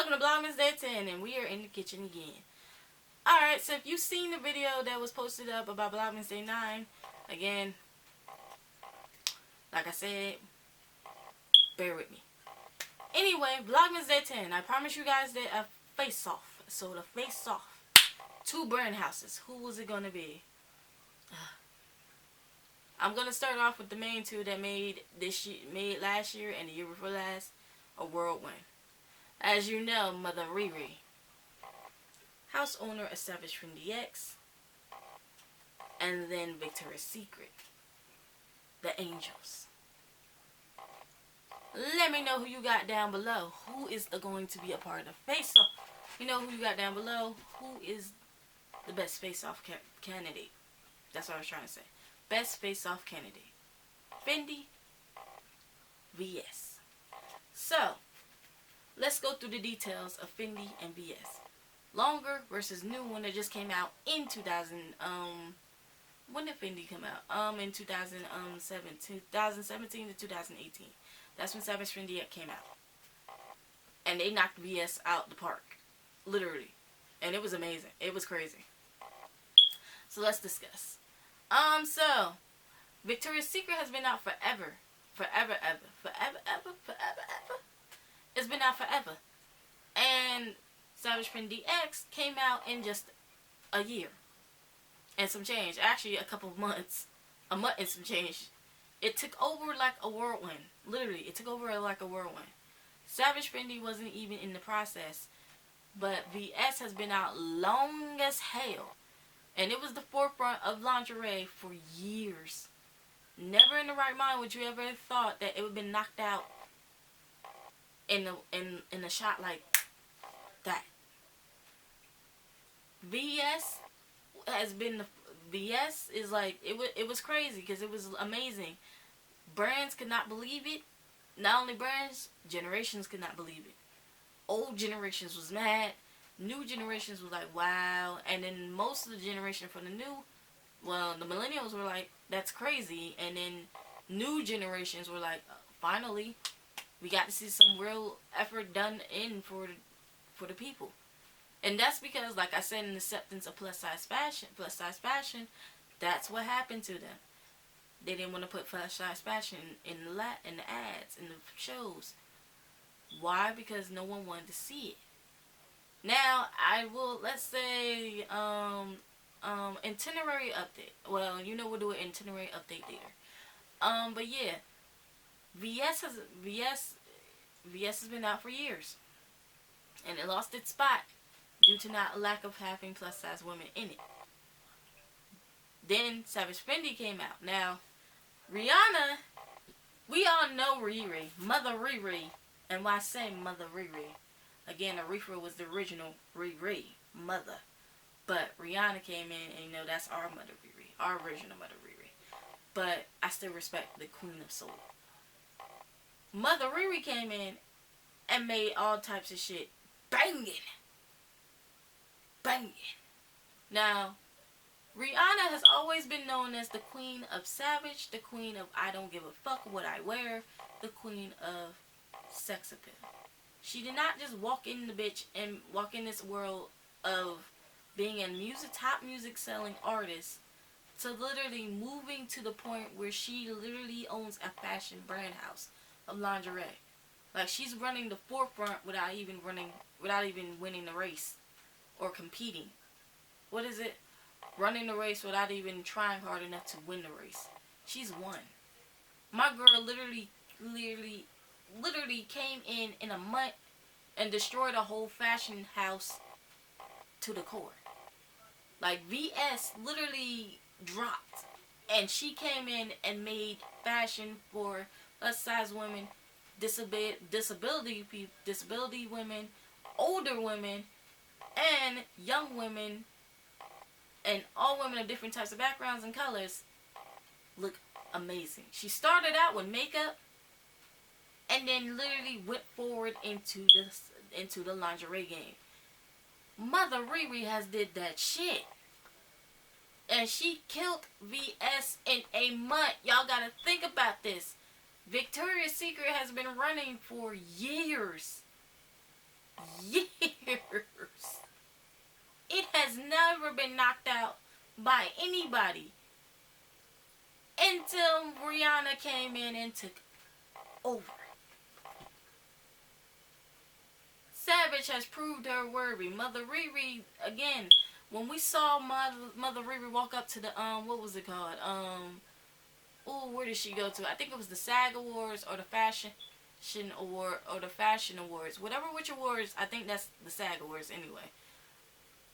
Welcome to Vlogmas Day 10, and we are in the kitchen again. Alright, so if you've seen the video that was posted up about Vlogmas Day 9, again, like I said, bear with me. Anyway, Vlogmas Day 10, I promise you guys that a face-off. So the face-off, 2 burn houses. Who was it going to be? I'm going to start off with the main 2 that made last year and the year before last a whirlwind. As you know, Motha Riri, house owner of Savage Fenty X, and then Victoria's Secret, the Angels. Let me know who you got down below. Who is going to be a part of the face-off? You know who you got down below? Who is the best face-off candidate? That's what I was trying to say. Best face-off candidate. Fenty vs. So, let's go through the details of Fenty and vs. Longer versus new one that just came out in 2000. When did Fenty come out? In 2017 to 2018. That's when Savage Fenty came out. And they knocked vs out the park. Literally. And it was amazing. It was crazy. So let's discuss. So Victoria's Secret has been out forever. Forever, ever. Forever, ever. Forever, ever. It's been out forever. And Savage Fenty X came out in just a year. And some change. Actually, a couple of months. A month and some change. It took over like a whirlwind. Literally, it took over like a whirlwind. Savage Fenty wasn't even in the process. But VS has been out long as hell. And it was the forefront of lingerie for years. Never in the right mind would you ever have thought that it would have been knocked out in a shot like that. VS has been VS is like it was crazy because it was amazing. Brands could not believe it. Not only brands, generations could not believe it. Old generations was mad. New generations was like, wow. And then most of the generation from the the millennials were like, that's crazy. And then new generations were like, finally, we got to see some real effort done in for the people. And that's because, like I said, in the acceptance of plus size fashion, that's what happened to them. They didn't want to put plus size fashion in the ads, in the shows. Why? Because no one wanted to see it. Now, let's say, itinerary update. Well, we'll do an itinerary update later. But yeah, VS has been out for years. And it lost its spot due to not a lack of having plus size women in it. Then Savage Fenty came out. Now, Rihanna, we all know Riri, Motha Riri. And why I say Motha Riri? Again, Aretha was the original Riri, Mother. But Rihanna came in and that's our Motha Riri, our original Motha Riri. But I still respect the Queen of Soul. Motha Riri came in and made all types of shit banging. Banging. Now, Rihanna has always been known as the Queen of Savage, the Queen of I don't give a fuck what I wear, the Queen of sex appeal. She did not just walk in the bitch and walk in this world of being a top music selling artist to literally moving to the point where she literally owns a fashion brand house of lingerie. Like, she's running the forefront without even winning the race or competing. What is it? Running the race without even trying hard enough to win the race. She's won. My girl literally came in a month and destroyed a whole fashion house to the core. Like, VS literally dropped, and she came in and made fashion for plus size women, disability women, older women, and young women, and all women of different types of backgrounds and colors look amazing. She started out with makeup and then literally went forward into the lingerie game. Motha Riri has did that shit. And she killed VS in a month. Y'all gotta think about this. Victoria's Secret has been running for years. years. It has never been knocked out by anybody until Rihanna came in and took over. Savage has proved her worthy. Motha Riri, again, when we saw Motha Riri walk up to the, what was it called? Where did she go to? I think it was the SAG Awards or the Fashion Award or the Fashion Awards. Whatever which awards, I think that's the SAG Awards anyway.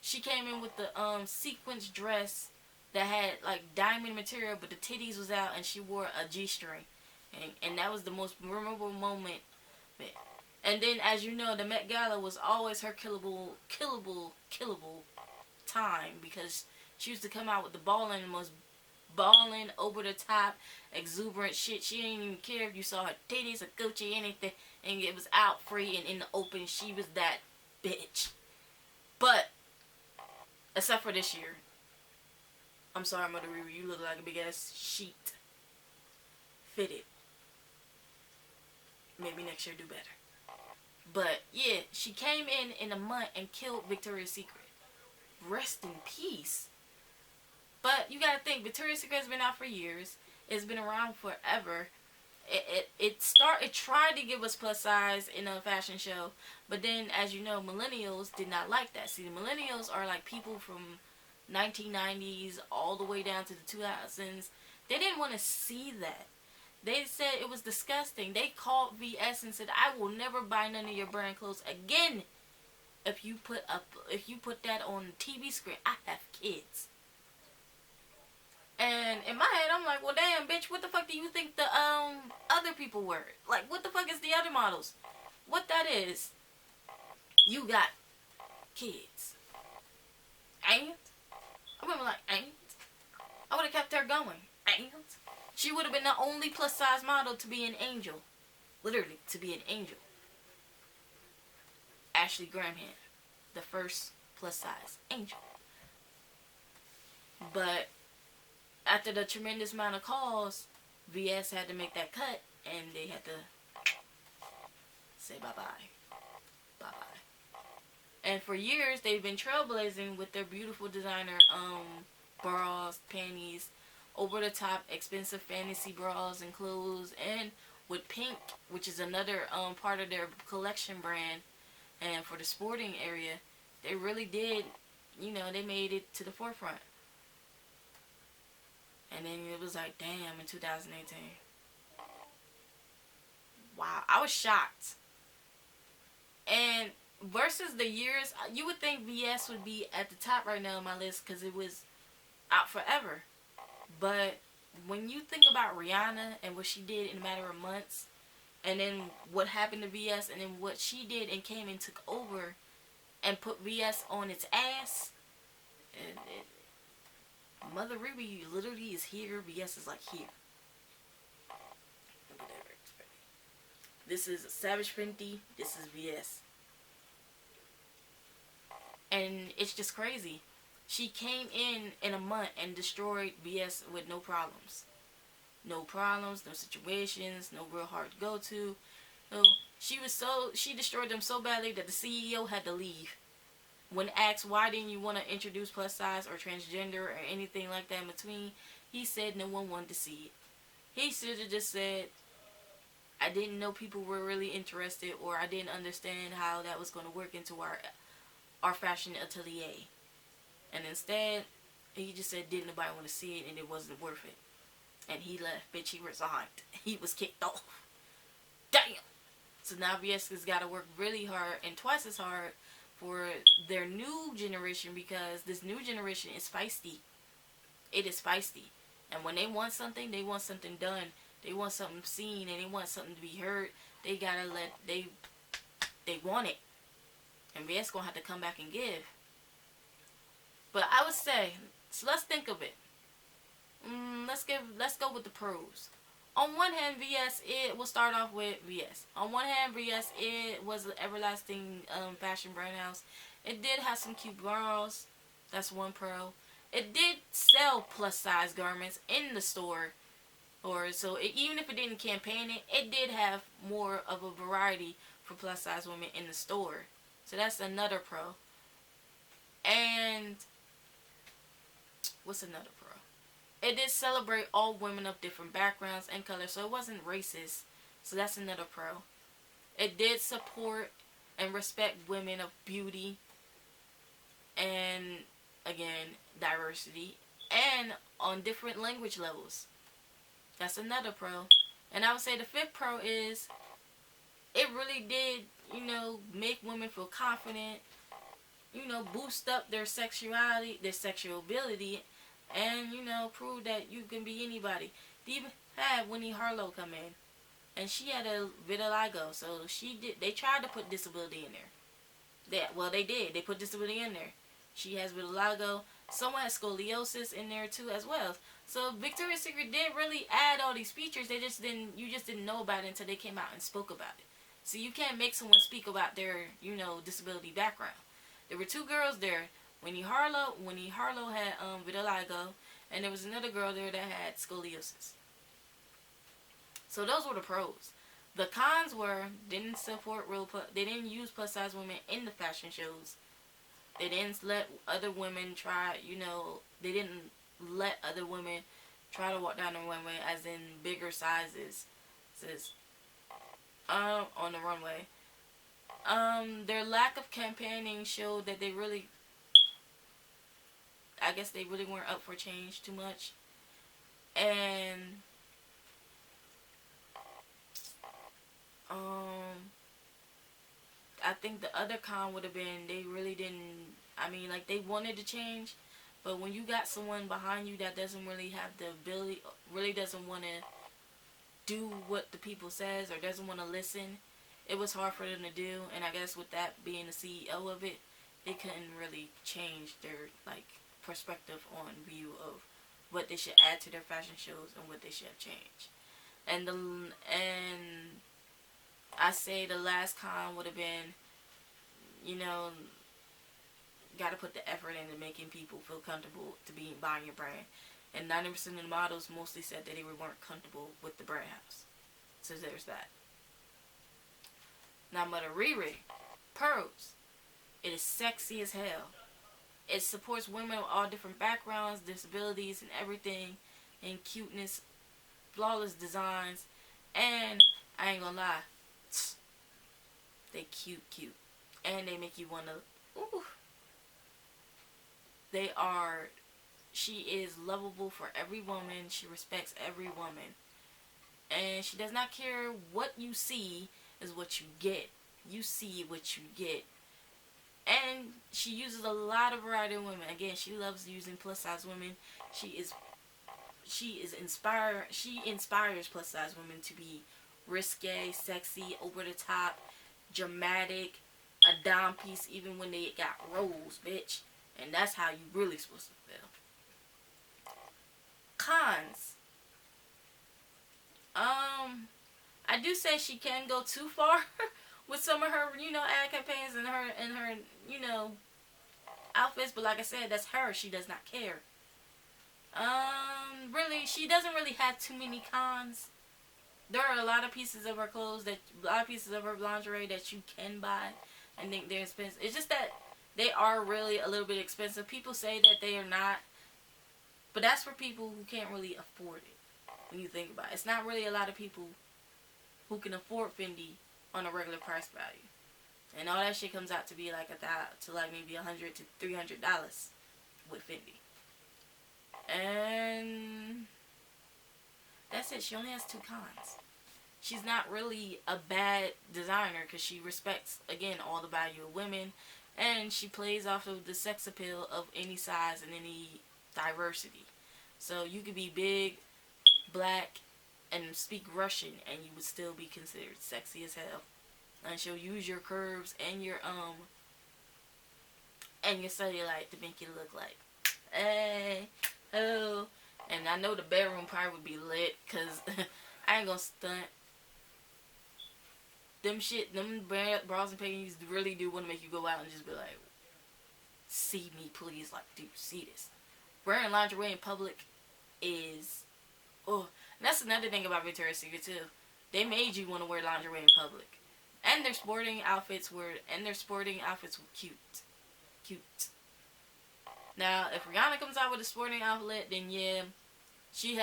She came in with the sequence dress that had like diamond material, but the titties was out, and she wore a G-string, and that was the most memorable moment. And then, as you know, the Met Gala was always her killable time, because she used to come out with the most balling, over the top, exuberant shit. She didn't even care if you saw her titties or Gucci, anything, and it was out free and in the open. She was that bitch. But except for this year, I'm sorry, Motha Riri, you look like a big ass sheet. Fitted. Maybe next year do better. But yeah, she came in a month and killed Victoria's Secret. Rest in peace. But you gotta think, Victoria's Secret has been out for years. It's been around forever. It tried to give us plus size in a fashion show, but then, as you know, millennials did not like that. See, the millennials are like people from 1990s all the way down to the 2000s. They didn't want to see that. They said it was disgusting. They called VS and said, "I will never buy none of your brand clothes again if you put that on the TV screen. I have kids." And in my head, I'm like, well, damn, bitch, what the fuck do you think the other people were? Like, what the fuck is the other models? What that is? You got kids. Ain't? I would be like, ain't? I would have kept her going. Ain't? She would have been the only plus size model to be an angel. Literally, to be an angel. Ashley Graham, the first plus size angel. But after the tremendous amount of calls, VS had to make that cut, and they had to say bye-bye. Bye-bye. And for years, they've been trailblazing with their beautiful designer bras, panties, over-the-top, expensive fantasy bras and clothes, and with Pink, which is another part of their collection brand, and for the sporting area, they really did, they made it to the forefront. And then it was like, damn, in 2018. Wow, I was shocked. And versus the years, you would think VS would be at the top right now on my list because it was out forever. But when you think about Rihanna and what she did in a matter of months, and then what happened to VS, and then what she did and came and took over and put VS on its ass, Motha Riri literally is here. VS is like here. This is Savage Fenty. This is VS. And it's just crazy. She came in a month and destroyed VS with no problems. No problems, no situations, no real hard to go to. So she destroyed them so badly that the CEO had to leave. When asked why didn't you want to introduce plus size or transgender or anything like that in between, he said no one wanted to see it. He should have just said, I didn't know people were really interested, or I didn't understand how that was going to work into our fashion atelier. And instead, he just said didn't nobody want to see it and it wasn't worth it. And he left. Bitch, he resigned. He was kicked off. Damn! So now VS has got to work really hard and twice as hard for their new generation, because this new generation is feisty. It is feisty. And when they want something done. They want something seen, and they want something to be heard. They gotta they want it. And VS gonna have to come back and give. But I would say, so let's think of it. Let's go with the pros. On one hand, we'll start off with VS. On one hand, VS, it was an everlasting fashion brand house. It did have some cute bras. That's one pro. It did sell plus size garments in the store. Even if it didn't campaign it, it did have more of a variety for plus size women in the store. So that's another pro. And what's another pro? It did celebrate all women of different backgrounds and colors, so it wasn't racist. So that's another pro. It did support and respect women of beauty and, again, diversity, and on different language levels. That's another pro. And I would say the fifth pro is it really did, make women feel confident, boost up their sexuality, their sexual ability, and, prove that you can be anybody. They even had Winnie Harlow come in, and she had a vitiligo, so they tried to put disability in there. They did. They put disability in there. She has vitiligo. Someone has scoliosis in there too as well. So Victoria's Secret did really add all these features. You just didn't know about it until they came out and spoke about it. So you can't make someone speak about their, disability background. There were two girls there. Winnie Harlow had vitiligo, and there was another girl there that had scoliosis. So those were the pros. The cons were they didn't use plus size women in the fashion shows. They didn't let other women try, they didn't let other women try to walk down the runway, as in bigger sizes, on the runway. Their lack of campaigning showed that they really weren't up for change too much. And I think the other con would have been they really didn't, they wanted to change, but when you got someone behind you that doesn't really have the ability, really doesn't want to do what the people says or doesn't want to listen, it was hard for them to do. And I guess with that being the CEO of it, they couldn't really change their perspective on view of what they should add to their fashion shows and what they should have changed. And I say the last con would have been, got to put the effort into making people feel comfortable to be buying your brand. And 90% of the models mostly said that they weren't comfortable with the brand house. So there's that. Now, Motha Riri, pros. It is sexy as hell. It supports women of all different backgrounds, disabilities, and everything. And cuteness, flawless designs, and I ain't gonna lie, they cute. And they make you wanna, ooh. She is lovable for every woman. She respects every woman. And she does not care what you see is what you get. You see what you get. And she uses a lot of variety of women. Again, she loves using plus size women. She inspires plus size women to be risque, sexy, over the top, dramatic, a dime piece even when they got rolls, bitch. And that's how you really supposed to feel. Cons. I do say she can go too far with some of her, ad campaigns and her, outfits. But like I said, that's her. She does not care. Really, she doesn't really have too many cons. There are a lot of pieces of her clothes, a lot of pieces of her lingerie that you can buy and think they're expensive. It's just that they are really a little bit expensive. People say that they are not, but that's for people who can't really afford it. When you think about it, it's not really a lot of people who can afford Fenty on a regular price value, and all that shit comes out to be maybe $100 to $300 with Fenty. And that's it. She only has two cons. She's not really a bad designer because she respects, again, all the value of women, and she plays off of the sex appeal of any size and any diversity. So you could be big, black, and speak Russian, and you would still be considered sexy as hell. And she'll use your curves and your cellulite to make you look like, hey, oh. And I know the bedroom probably would be lit, cause I ain't gonna stunt. Them bras and panties really do want to make you go out and just be like, see me please, do you see this? Wearing lingerie in public is, oh. And that's another thing about Victoria's Secret too. They made you want to wear lingerie in public. And their sporting outfits were cute. Cute. Now, if Rihanna comes out with a sporting outfit, then yeah, she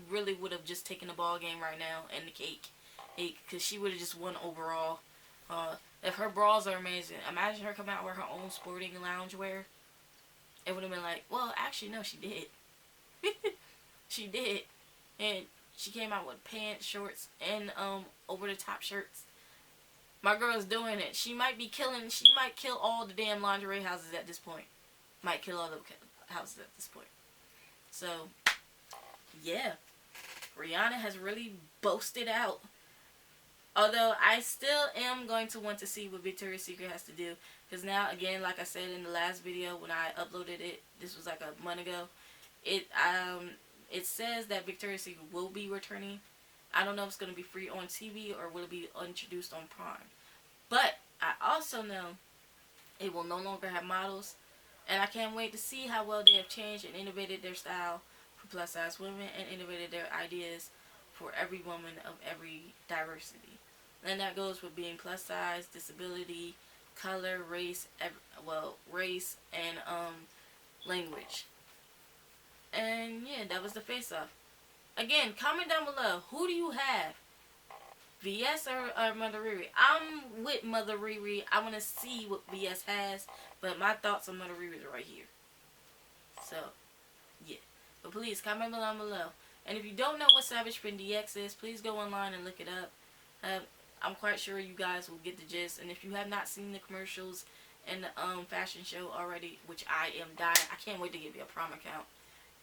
really would have just taken the ball game right now and the cake, because she would have just won overall. If her bras are amazing, imagine her coming out with her own sporting loungewear. It would have been like, well, actually, no, she did. She did. And she came out with pants, shorts, and over-the-top shirts. My girl's doing it. She might kill all the damn lingerie houses at this point. Might kill all the houses at this point. So, yeah. Rihanna has really boasted out. Although, I still am going to want to see what Victoria's Secret has to do. Because now, again, like I said in the last video when I uploaded it, this was like a month ago, it says that Victoria's Secret will be returning. I don't know if it's going to be free on TV or will it be introduced on Prime. But I also know it will no longer have models. And I can't wait to see how well they have changed and innovated their style for plus size women and innovated their ideas for every woman of every diversity. And that goes with being plus size, disability, color, race, race and language. And yeah, that was the face off. Again, comment down below. Who do you have? VS or Motha Riri? I'm with Motha Riri. I want to see what VS has. But my thoughts on Motha Riri are right here. So, yeah. But please, comment down below. And if you don't know what Savage Fenty X is, please go online and look it up. I'm quite sure you guys will get the gist. And if you have not seen the commercials and the fashion show already, which I am dying. I can't wait to get me a prom account.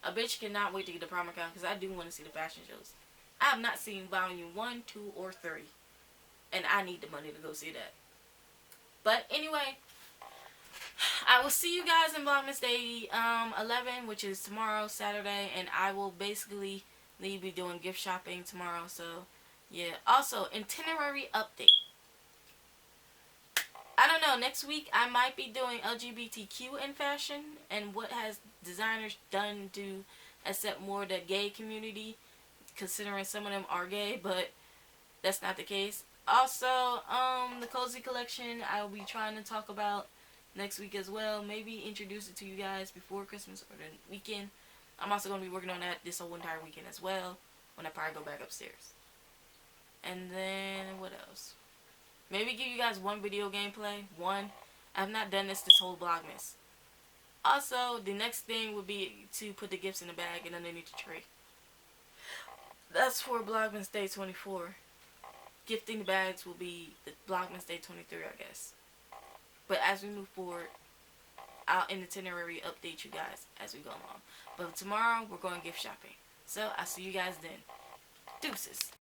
A bitch cannot wait to get a prom account because I do want to see the fashion shows. I have not seen volume 1, 2, or 3. And I need the money to go see that. But anyway, I will see you guys in Vlogmas Day 11, which is tomorrow, Saturday. And I will basically be doing gift shopping tomorrow. So, yeah. Also, itinerary update. I don't know, next week I might be doing LGBTQ in fashion and what has designers done to accept more the gay community, considering some of them are gay, but that's not the case. Also, the cozy collection I will be trying to talk about next week as well. Maybe introduce it to you guys before Christmas or the weekend. I'm also going to be working on that this whole entire weekend as well when I probably go back upstairs. And then, what else? Maybe give you guys one video gameplay. One. I have not done this whole Vlogmas. Also, the next thing would be to put the gifts in the bag and underneath the tree. That's for Vlogmas Day 24. Gifting the bags will be the Vlogmas Day 23, I guess. But as we move forward, I'll in itinerary update you guys as we go along. But tomorrow, we're going gift shopping. So, I'll see you guys then. Deuces.